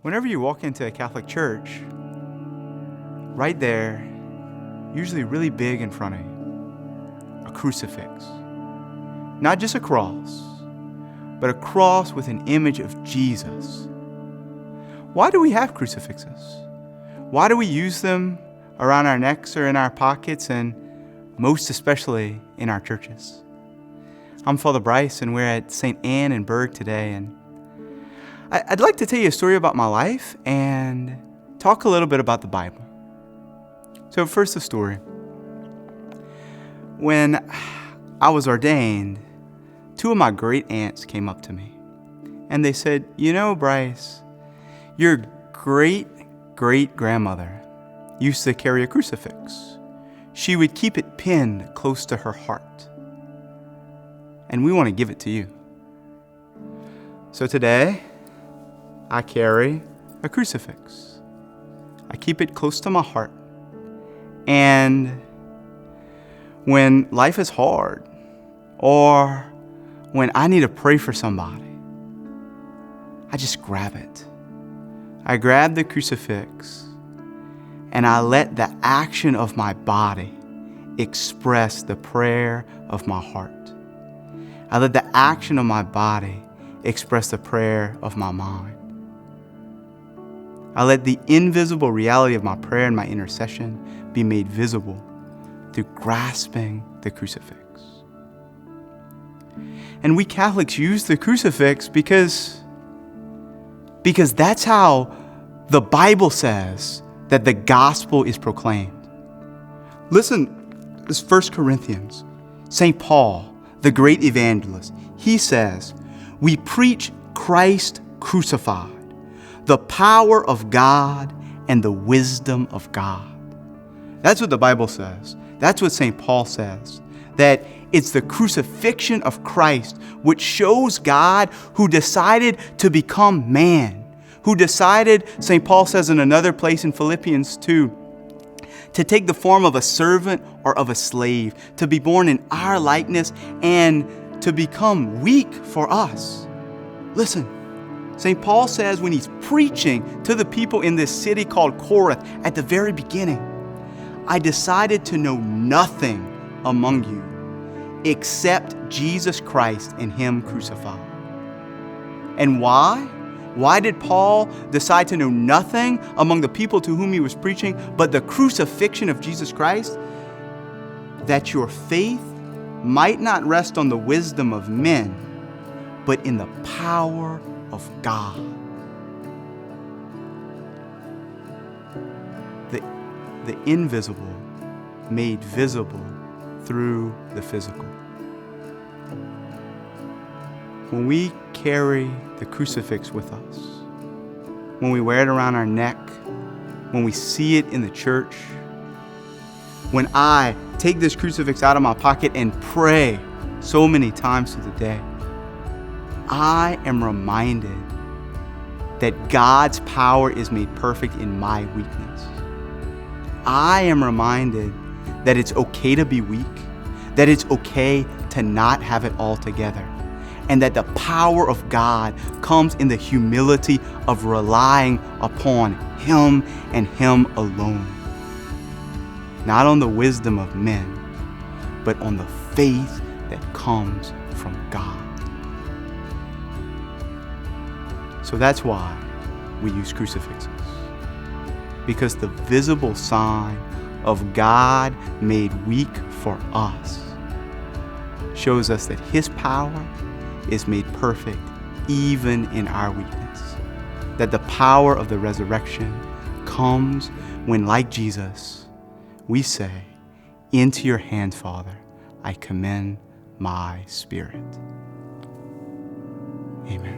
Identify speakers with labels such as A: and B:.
A: Whenever you walk into a Catholic church, right there, usually really big in front of you, a crucifix. Not just a cross, but a cross with an image of Jesus. Why do we have crucifixes? Why do we use them around our necks or in our pockets, and most especially in our churches? I'm Father Brice, and we're at St. Anne in Berg today, and I'd like to tell you a story about my life and talk a little bit about the Bible. So first, the story. When I was ordained, two of my great aunts came up to me, and they said, "You know, Brice, your great-great-grandmother used to carry a crucifix. She would keep it pinned close to her heart, and we want to give it to you." So today, I carry a crucifix. I keep it close to my heart. And when life is hard, or when I need to pray for somebody, I just grab it. I grab the crucifix, and I let the action of my body express the prayer of my heart. I let the action of my body express the prayer of my mind. I let the invisible reality of my prayer and my intercession be made visible through grasping the crucifix. And we Catholics use the crucifix because that's how the Bible says that the gospel is proclaimed. Listen, this 1 Corinthians. St. Paul, the great evangelist, he says, "We preach Christ crucified, the power of God and the wisdom of God." That's what the Bible says. That's what St. Paul says. That it's the crucifixion of Christ which shows God, who decided to become man, who decided, St. Paul says in another place in Philippians 2, to take the form of a servant or of a slave, to be born in our likeness and to become weak for us. Listen, St. Paul says when he's preaching to the people in this city called Corinth at the very beginning, "I decided to know nothing among you except Jesus Christ and Him crucified." And why? Why did Paul decide to know nothing among the people to whom he was preaching but the crucifixion of Jesus Christ? That your faith might not rest on the wisdom of men, but in the power of God. The invisible made visible through the physical. When we carry the crucifix with us, when we wear it around our neck, when we see it in the church, when I take this crucifix out of my pocket and pray so many times through the day, I am reminded that God's power is made perfect in my weakness. I am reminded that it's okay to be weak, that it's okay to not have it all together, and that the power of God comes in the humility of relying upon Him and Him alone. Not on the wisdom of men, but on the faith that comes from God. So that's why we use crucifixes. Because the visible sign of God made weak for us shows us that His power is made perfect even in our weakness. That the power of the resurrection comes when, like Jesus, we say, "Into your hands, Father, I commend my spirit." Amen.